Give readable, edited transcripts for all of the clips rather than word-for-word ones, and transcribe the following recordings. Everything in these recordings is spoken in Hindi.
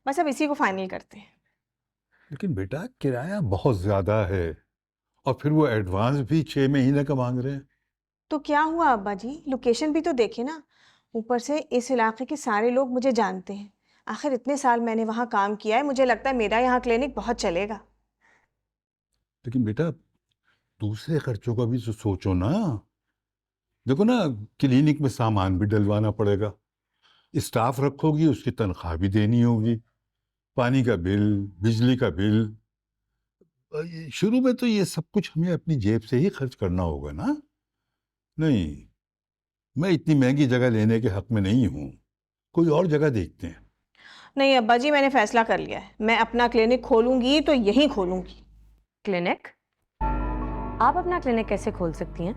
बस अब इसी को फाइनल करते हैं। लेकिन बेटा किराया बहुत ज्यादा है, और फिर वो एडवांस भी 6 महीने का मांग रहे हैं। तो क्या हुआ अब्बा जी, लोकेशन भी तो देखे ना। ऊपर से इस इलाके के सारे लोग मुझे जानते हैं। आखिर इतने साल मैंने वहाँ काम किया है, मुझे लगता है मेरा यहाँ क्लिनिक बहुत चलेगा। लेकिन बेटा दूसरे खर्चों का भी तो सोचो ना। देखो ना, क्लिनिक में सामान भी डलवाना पड़ेगा, स्टाफ रखोगी उसकी तनख्वाह भी देनी होगी, पानी का बिल, बिजली का बिल। शुरू में तो ये सब कुछ हमें अपनी जेब से ही खर्च करना होगा ना। नहीं, मैं इतनी महंगी जगह लेने के हक में नहीं हूँ, कोई और जगह देखते हैं। नहीं अब्बा जी, मैंने फैसला कर लिया है, मैं अपना क्लिनिक खोलूंगी तो यहीं खोलूंगी। क्लिनिक? आप अपना क्लिनिक कैसे खोल सकती हैं?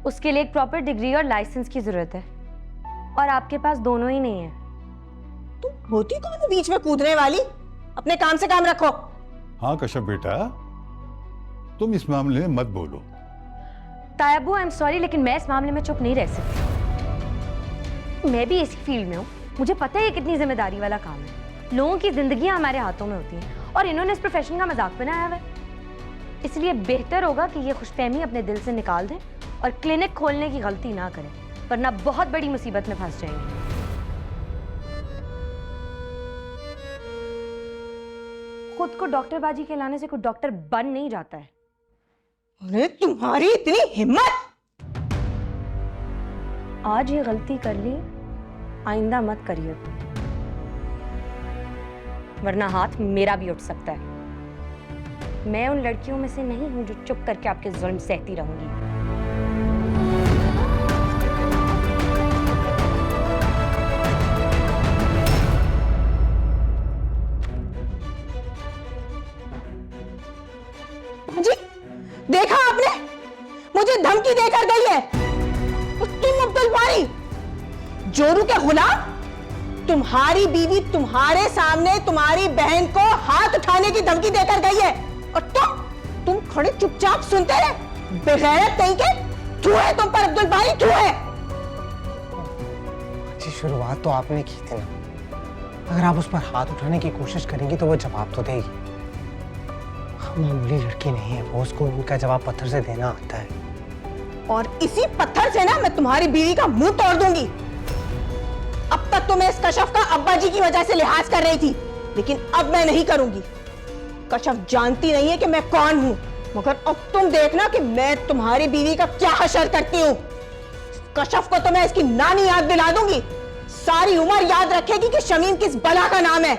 उसके लिए एक प्रॉपर डिग्री और लाइसेंस की जरूरत है, और आपके पास दोनों ही नहीं है। तुम होती कौन हो बीच में कूदने वाली? अपने काम से काम रखो। हाँ कश्यप बेटा, तुम इस मामले में मत बोलो। तायब्बू, आई एम सॉरी, लेकिन मैं इस मामले में चुप नहीं रह सकती। मैं भी इसी फील्ड में हूँ, मुझे पता है ये कितनी जिम्मेदारी वाला काम है। लोगों की जिंदगियां हमारे हाथों में होती हैं, और इन्होंने इस प्रोफेशन का मजाक बनाया हुआ है। इसलिए बेहतर होगा कि ये खुशफहमी अपने दिल से निकाल दें और क्लिनिक खोलने की गलती ना करें, वरना बहुत बड़ी मुसीबत में फंस जाएंगे। खुद को डॉक्टर बाजी कहलाने से कोई डॉक्टर बन नहीं जाता है। अरे तुम्हारी इतनी हिम्मत! आज ये गलती कर ली, आइंदा मत करिए, वरना हाथ मेरा भी उठ सकता है। मैं उन लड़कियों में से नहीं हूं जो चुप करके आपके जुल्म सहती रहूंगी। जी, देखा आपने, मुझे धमकी देकर गई है। और तुम अब्दुल बारी, जोरू के गुलाम, तुम्हारी बीवी तुम्हारे सामने तुम्हारी बहन को हाथ उठाने की धमकी देकर गई है, और तुम खड़े चुपचाप सुनते रहे। बेगैरत नहीं के, थू है तुम पर अब्दुल बारी, थू है। अच्छी शुरुआत तो आपने की थी ना, अगर आप उस पर हाथ उठाने की कोशिश करेंगी तो वो जवाब तो देगी। मामूली लड़की नहीं है वो, उसको उनका जवाब पत्थर से देना आता है। और इसी पत्थर से ना मैं तुम्हारी बीवी का मुंह तोड़ दूंगी। अब तक तो मैं इस कशफ का अब्बा जी की वजह से लिहाज कर रही थी, लेकिन अब मैं नहीं करूंगी। कशफ जानती नहीं है कि मैं कौन हूं, मगर अब तुम देखना कि मैं तुम्हारी बीवी का क्या हशर करती हूं। कशफ को तो मैं इसकी नानी याद दिला दूंगी, सारी उम्र याद रखेगी कि शमीम किस बला का नाम है।